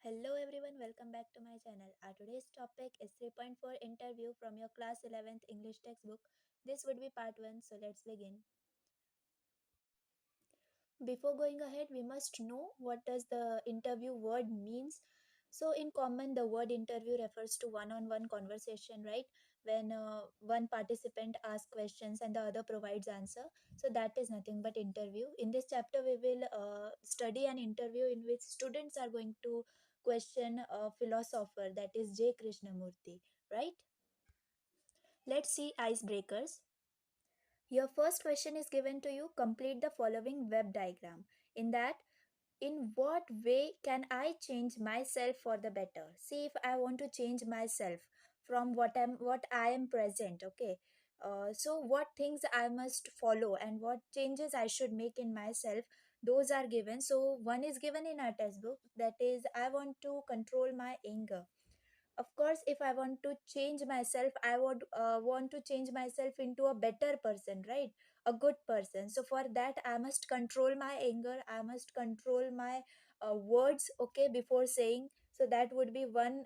Hello everyone, welcome back to my channel. Our today's topic is 3.4 interview from your class 11th English textbook. This would be part 1, so let's begin. Before going ahead, we must know what does the interview word means. So in common, the word interview refers to one-on-one conversation, right? When one participant asks questions and the other provides answer. So that is nothing but interview. In this chapter, we will study an interview in which students are going to question a philosopher, that is J. Krishnamurti, right? Let's see icebreakers. Your first question is given to you. Complete the following web diagram. In that, in what way can I change myself for the better? See, if I want to change myself from what I am present, okay. So what things I must follow and what changes I should make in myself, those are given. So one is given in our textbook, that is I want to control my anger. Of course, if I want to change myself, I would want to change myself into a better person, right? A good person. So for that, I must control my anger, I must control my words, okay, before saying. So that would be one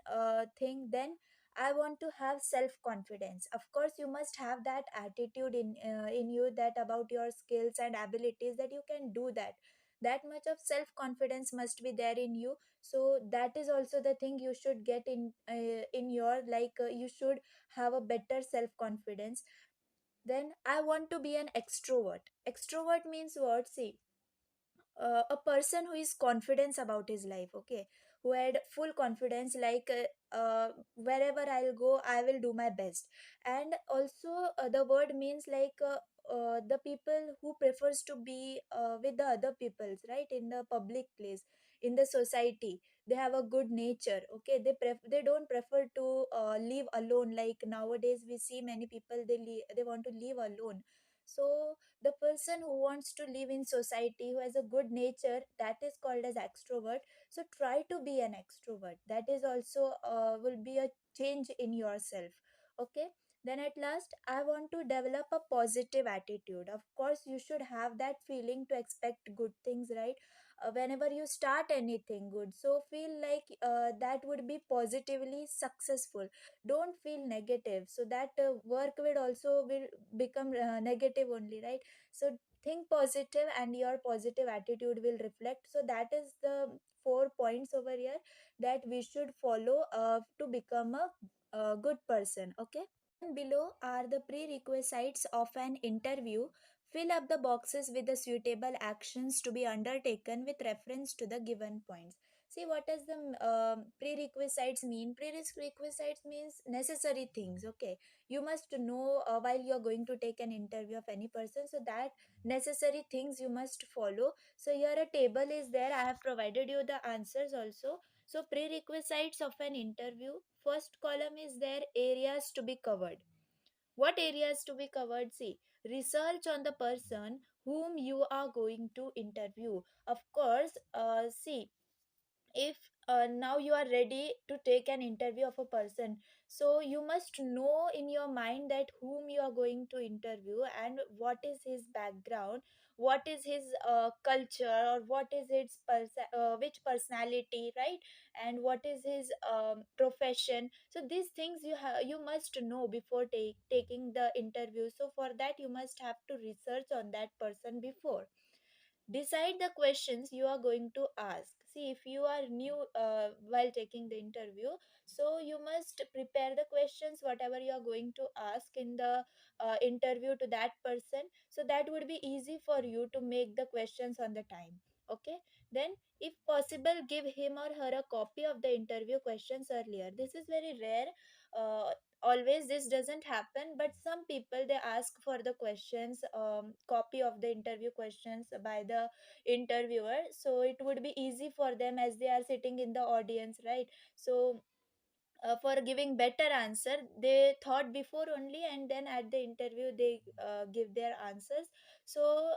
thing. Then I want to have self confidence. Of course, you must have that attitude in you, that about your skills and abilities, that you can do that. That much of self confidence must be there in you. So that is also the thing you should get in your, you should have a better self confidence. Then I want to be an extrovert. Extrovert means what? See, a person who is confident about his life, okay, who had full confidence, wherever I'll go, I will do my best. And also, the word means the people who prefers to be with the other peoples, right, in the public place, in the society. They have a good nature, okay. They don't prefer to live alone. Like nowadays we see many people, they want to live alone. So the person who wants to live in society, who has a good nature, that is called as extrovert. So try to be an extrovert. That is also will be a change in yourself, okay. Then at last, I want to develop a positive attitude. Of course, you should have that feeling to expect good things, right? Whenever you start anything good, so feel like that would be positively successful. Don't feel negative, so that work will also will become negative only, right? So think positive and your positive attitude will reflect. So that is the 4 points over here that we should follow to become a good person, okay. Below are the prerequisites of an interview. Fill up the boxes with the suitable actions to be undertaken with reference to the given points. See, what does the prerequisites mean? Prerequisites means necessary things, okay. You must know while you are going to take an interview of any person, so that necessary things you must follow. So here a table is there. I have provided you the answers also. So prerequisites of an interview. First column is there, areas to be covered. What areas to be covered? See, research on the person whom you are going to interview. Of course, see, if now you are ready to take an interview of a person, so you must know in your mind that whom you are going to interview and what is his background, what is his culture, or what is his which personality, right? And what is his profession. So these things you must know before taking the interview. So for that, you must have to research on that person before. Decide the questions you are going to ask. See, if you are new while taking the interview, so you must prepare the questions whatever you are going to ask in the interview to that person, so that would be easy for you to make the questions on the time, okay. Then, if possible, give him or her a copy of the interview questions earlier. This is very rare. Always this doesn't happen, but some people, they ask for the questions, copy of the interview questions by the interviewer, so it would be easy for them as they are sitting in the audience, right? So for giving better answer, they thought before only, and then at the interview they give their answers. So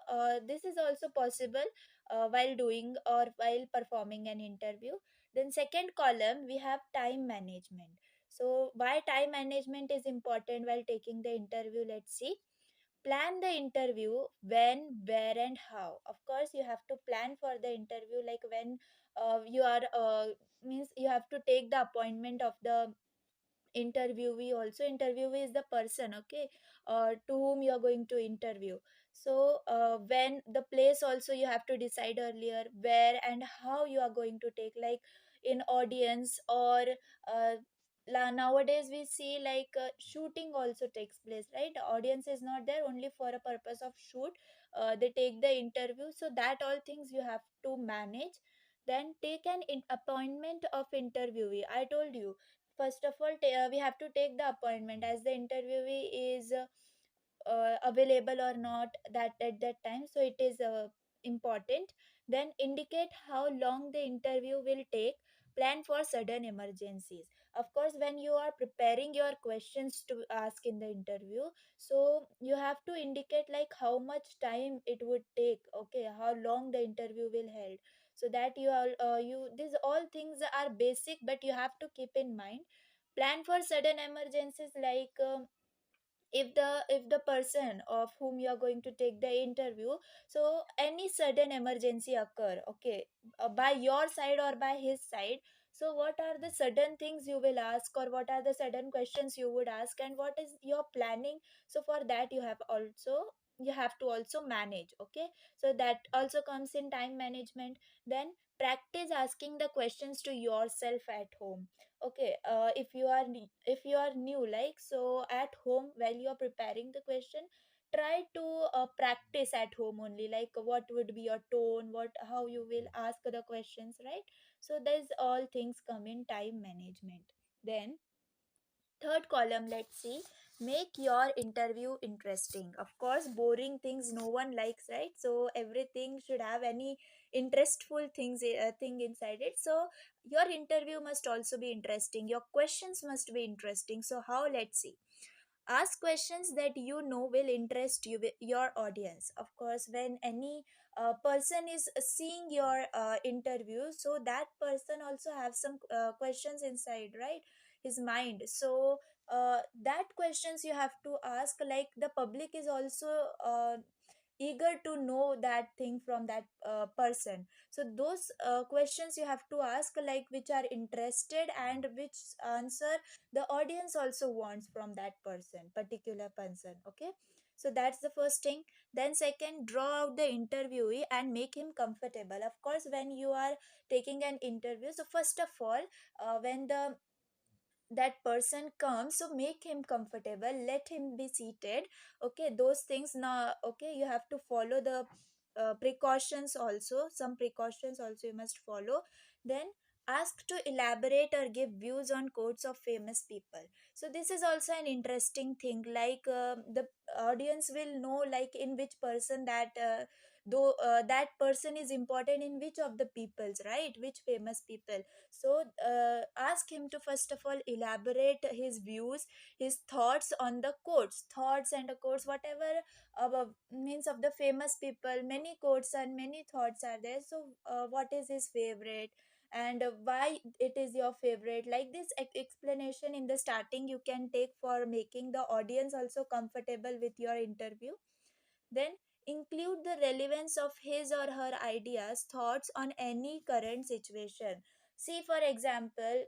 this is also possible while doing or while performing an interview. Then second column, we have time management. So why time management is important while taking the interview, let's see. Plan the interview: when, where, and how. Of course you have to plan for the interview, like when you are means you have to take the appointment of the interviewee. Also interviewee is the person, okay, to whom you are going to interview. So when the place also you have to decide earlier, where and how you are going to take, like in audience or uh, nowadays we see like shooting also takes place, right? Audience is not there, only for a purpose of shoot they take the interview. So that all things you have to manage. Then take an appointment of interviewee. I told you, first of all we have to take the appointment as the interviewee is available or not that at that time, so it is important. Then indicate how long the interview will take. Plan for sudden emergencies. Of course when you are preparing your questions to ask in the interview, so you have to indicate like how much time it would take, okay, how long the interview will held. So that you are you these all things are basic, but you have to keep in mind. Plan for sudden emergencies, like if the person of whom you are going to take the interview, so any sudden emergency occur, okay, by your side or by his side, so what are the sudden things you will ask, or what are the sudden questions you would ask, and what is your planning. So for that you have to also manage, okay. So that also comes in time management. Then practice asking the questions to yourself at home. Okay, if you are new, like, so at home while you are preparing the question, try to practice at home only, like what would be your tone, what how you will ask the questions, right? So there's all things come in time management. Then third column, let's see, make your interview interesting. Of course boring things no one likes, right? So everything should have any interestful thing inside it. So your interview must also be interesting, your questions must be interesting. So how? Let's see. Ask questions that you know will interest your audience. Of course when any person is seeing your interview, so that person also have some questions inside, right, his mind. So that questions you have to ask, like the public is also eager to know that thing from that person. So those questions you have to ask, like which are interested and which answer the audience also wants from that particular person, okay. So that's the first thing. Then second, draw out the interviewee and make him comfortable. Of course when you are taking an interview, so first of all when the that person comes, so make him comfortable, let him be seated, okay. Those things now, okay, you have to follow the precautions also, some precautions also you must follow. Then ask to elaborate or give views on quotes of famous people. So this is also an interesting thing, like the audience will know like in which person that though that person is important in which of the peoples, right, which famous people. So ask him to first of all elaborate his views, his thoughts on the quotes, thoughts and quotes, whatever means of the famous people. Many quotes and many thoughts are there. So what is his favorite, and why it is your favorite, like this explanation in the starting you can take for making the audience also comfortable with your interview. Then include the relevance of his or her ideas, thoughts on any current situation. See, for example,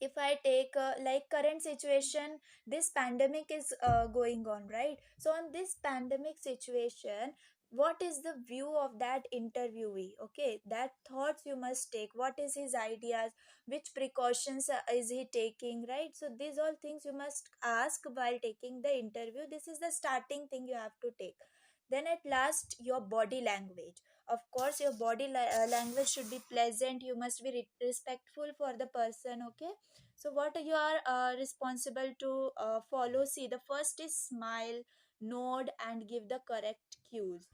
if I take like current situation, this pandemic is going on, right? So on this pandemic situation, what is the view of that interviewee, okay, that thoughts you must take, what is his ideas, which precautions is he taking, right? So these all things you must ask while taking the interview. This is the starting thing you have to take. Then at last, your body language. Of course your language should be pleasant, you must be respectful for the person, okay. So what you are responsible to follow? See, the first is smile, nod, and give the correct cues.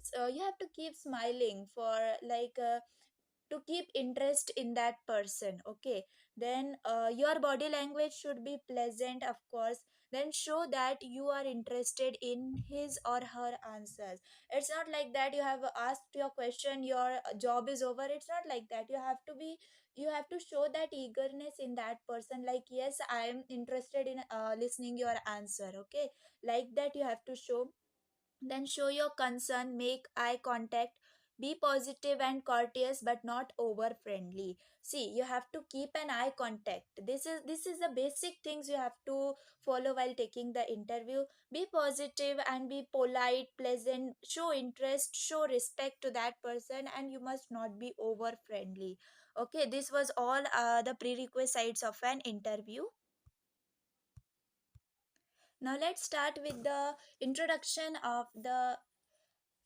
So you have to keep smiling for like to keep interest in that person, okay. Then your body language should be pleasant, of course. then show that you are interested in his or her answers. It's not like that you have asked your question, your job is over. It's not like that. You have to show that eagerness in that person, like, yes, I am interested in listening your answer. Okay, like that you have to show. Then show your concern, make eye contact, be positive and courteous but not over friendly. See, you have to keep an eye contact. This is the basic things you have to follow while taking the interview. Be positive and be polite, pleasant, show interest, show respect to that person, and you must not be over friendly. Okay, this was all the prerequisites of an interview. Now let's start with the introduction of the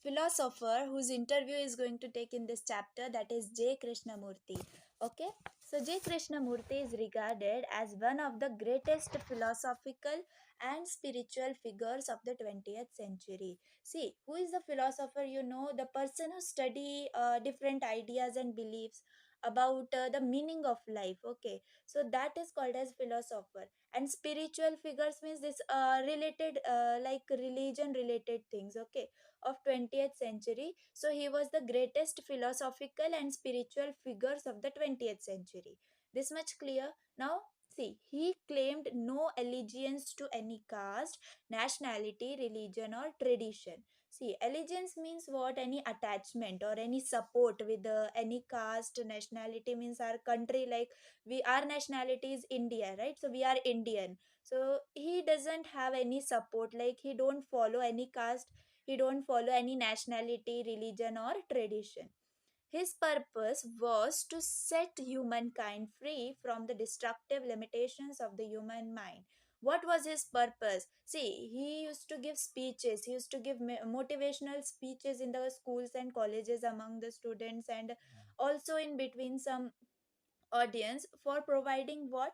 philosopher whose interview is going to take in this chapter, that is J Krishnamurti. Okay, so J Krishnamurti is regarded as one of the greatest philosophical and spiritual figures of the 20th century. See, who is the philosopher? You know, the person who study different ideas and beliefs about the meaning of life. Okay, so that is called as philosopher. And spiritual figures means this related like religion related things. Okay, of 20th century. So he was the greatest philosophical and spiritual figures of the 20th century. This much clear. Now see, he claimed no allegiance to any caste, nationality, religion or tradition. See, allegiance means what? Any attachment or any support with any caste. Nationality means our country, like we, our nationality is India, right? So we are Indian. So he doesn't have any support, like he don't follow any caste, he don't follow any nationality, religion or tradition. His purpose was to set humankind free from the destructive limitations of the human mind. What was his purpose? See, he used to give speeches, he used to give motivational speeches in the schools and colleges among the students, and also in between some audience, for providing what?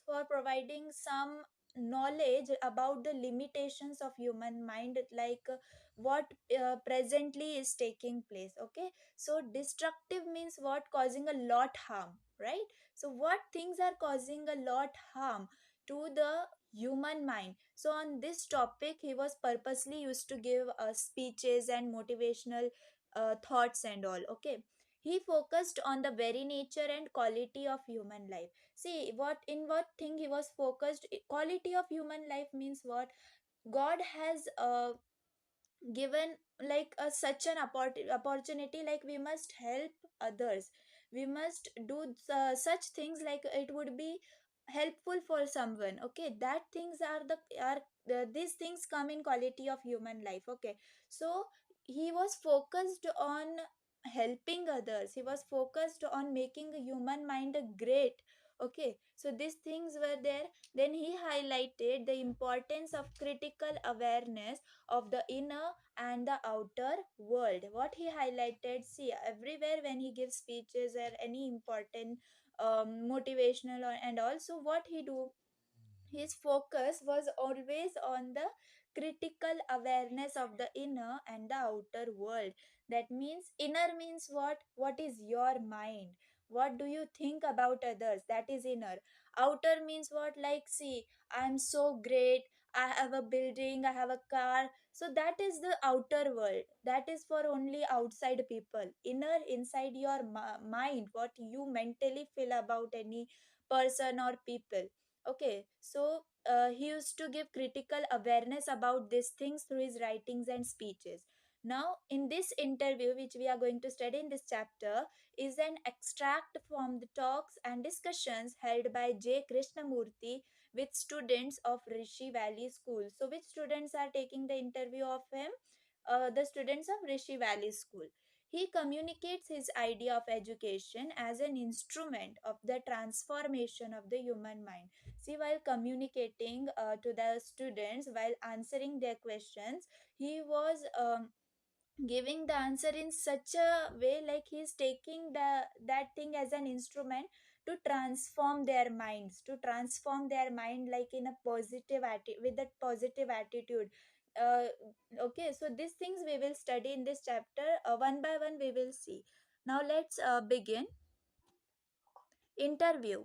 For providing some knowledge about the limitations of human mind, like what presently is taking place. Okay, so destructive means what? Causing a lot harm, right? So what things are causing a lot harm to the human mind? So on this topic he was purposely used to give speeches and motivational thoughts and all. Okay, he focused on the very nature and quality of human life. See, what in what thing he was focused? Quality of human life means what? God has given like such an opportunity, like we must help others, we must do such things, like it would be helpful for someone. Okay, that things are these things come in quality of human life. Okay, so he was focused on helping others, he was focused on making a human mind a great. Okay, so these things were there. Then he highlighted the importance of critical awareness of the inner and the outer world. What he highlighted, see, everywhere when he gives speeches or any important motivational and also what he do, his focus was always on the critical awareness of the inner and the outer world. That means inner means what is your mind, what do you think about others, that is inner. Outer means what? Like, see, I'm so great, I have a building, I have a car. So that is the outer world, that is for only outside people. Inner, inside your mind, what you mentally feel about any person or people. Okay, so he used to give critical awareness about these things through his writings and speeches. Now, in this interview, which we are going to study in this chapter, is an extract from the talks and discussions held by J. Krishnamurti with students of Rishi Valley School. So, which students are taking the interview of him? The students of Rishi Valley School. He communicates his idea of education as an instrument of the transformation of the human mind. See, while communicating to the students, while answering their questions, he was giving the answer in such a way, like he's taking that thing as an instrument to transform their minds, to transform their mind, like in a positive with that positive attitude. uh, okay, so these things we will study in this chapter, one by one we will see. Now let's begin interview.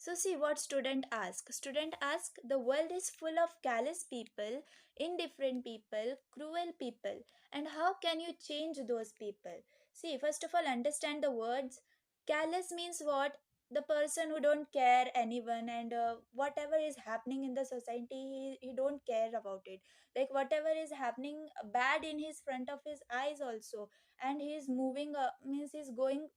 So see what student ask. Student ask, the world is full of callous people, indifferent people, cruel people, and how can you change those people? See, first of all, understand the words. Callous means what? The person who don't care anyone, and whatever is happening in the society, he don't care about it. Like whatever is happening bad in his front of his eyes also, and he is moving, means he's going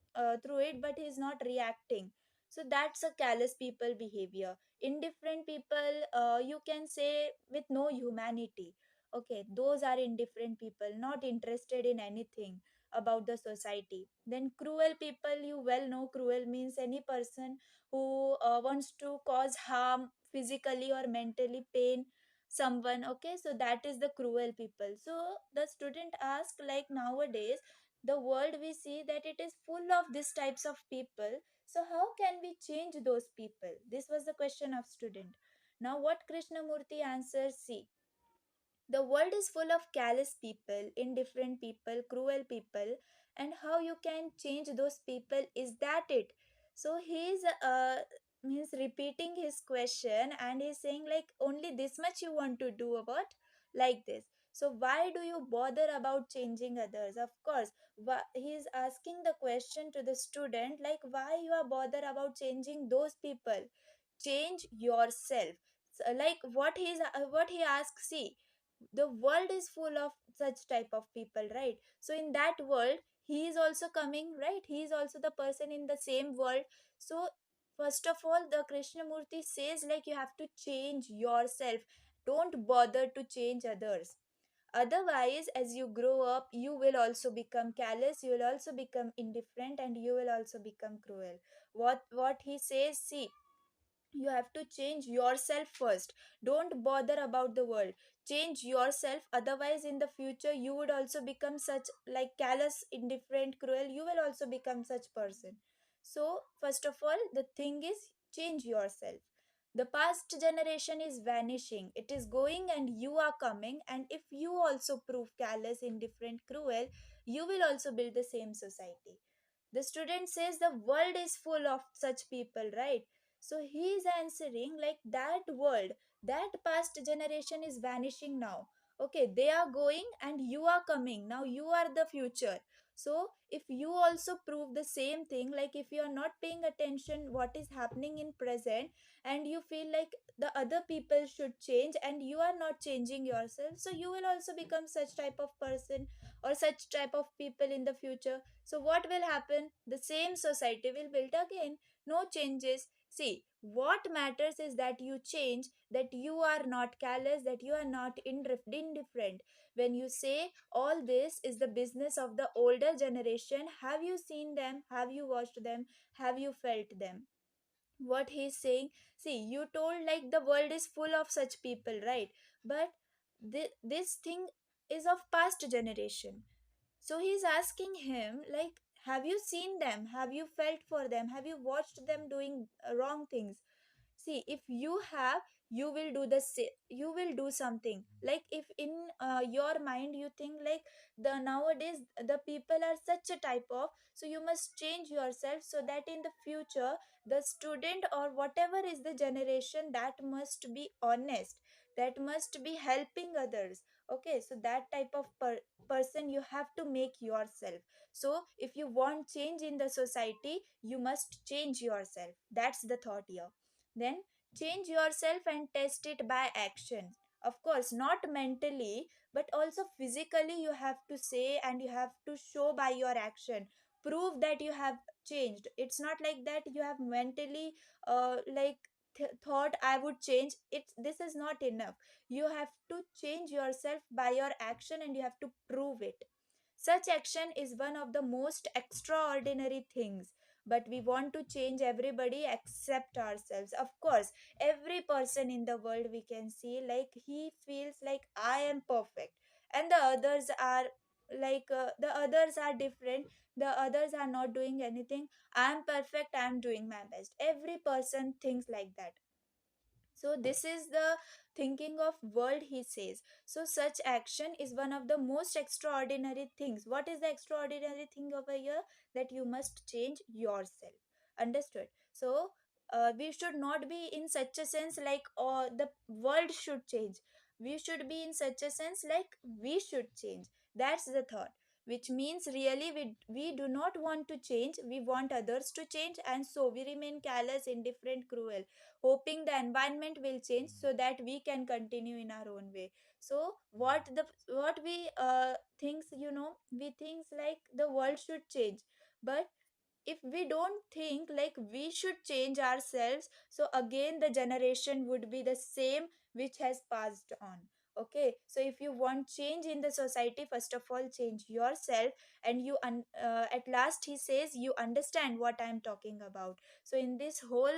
through it, but he's not reacting. So that's a callous people behavior. Indifferent people, you can say, with no humanity. Okay, those are indifferent people, not interested in anything about the society. Then cruel people, you well know, cruel means any person who wants to cause harm physically or mentally, pain someone. Okay, so that is the cruel people. So the student ask, like nowadays the world we see that it is full of these types of people, so how can we change those people? This was the question of student. Now what Krishnamurti answers, see, the world is full of callous people, indifferent people, cruel people, and how you can change those people, is that it? So he's means repeating his question, and he's saying like only this much you want to do about, like this. So why do you bother about changing others? Of course, he's asking the question to the student, like why you are bother about changing those people? Change yourself. So, like what he asks, see, the world is full of such type of people, right? So in that world he is also coming, right? He is also the person in the same world. So first of all, the Krishnamurti says like you have to change yourself, don't bother to change others. Otherwise, as you grow up, you will also become callous, you will also become indifferent, and you will also become cruel. What he says, see, you have to change yourself first. Don't bother about the world. Change yourself, otherwise in the future you would also become such, like callous, indifferent, cruel, you will also become such person. So first of all, the thing is, change yourself. The past generation is vanishing, it is going and you are coming, and if you also prove callous, indifferent, cruel, you will also build the same society. The student says the world is full of such people, right? So he is answering like that world, that past generation is vanishing now. Okay, they are going and you are coming. Now you are the future. So if you also prove the same thing, like if you are not paying attention what is happening in present, and you feel like the other people should change and you are not changing yourself, so you will also become such type of person or such type of people in the future. So what will happen? The same society will build again. No changes. See, what matters is that you change, that you are not callous, that you are not indifferent. When you say all this is the business of the older generation, have you seen them? Have you watched them? Have you felt them? What he's saying, see, you told like the world is full of such people, right? But this thing is of past generation. So he's asking him, like, have you seen them? Have you felt for them? Have you watched them doing wrong things? See, if you have, you will do the same, you will do something. Like if in your mind you think like the nowadays the people are such a type of, so you must change yourself so that in the future the student or whatever is the generation, that must be honest, that must be helping others. Okay, so that type of person you have to make yourself. So if you want change in the society, you must change yourself. That's the thought here. Then change yourself and test it by action. Of course, not mentally, but also physically, you have to say and you have to show by your action. Prove that you have changed. It's not like that you have mentally, like, thought I would change. This is not enough. You have to change yourself by your action and you have to prove it. Such action is one of the most extraordinary things, but we want to change everybody except ourselves. Of course, every person in the world we can see like he feels like I am perfect, and the others are like the others are different, the others are not doing anything. I am perfect, I am doing my best. Every person thinks like that. So this is the thinking of world, he says. So such action is one of the most extraordinary things. What is the extraordinary thing over here? That you must change yourself. Understood? So we should not be in such a sense like the world should change. We should be in such a sense like we should change. That's the thought, which means really we do not want to change, we want others to change, and so we remain callous, indifferent, cruel, hoping the environment will change so that we can continue in our own way. So what we thinks, we thinks like the world should change, but if we don't think like we should change ourselves, so again the generation would be the same which has passed on. Okay, so if you want change in the society, first of all change yourself, and at last he says you understand what I am talking about. So in this whole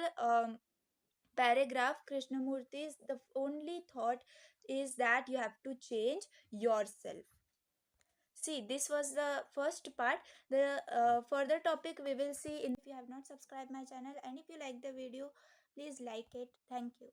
paragraph, Krishnamurti's the only thought is that you have to change yourself. See, this was the first part. The further topic we will see in. If you have not subscribed my channel and if you like the video, please like it. Thank you.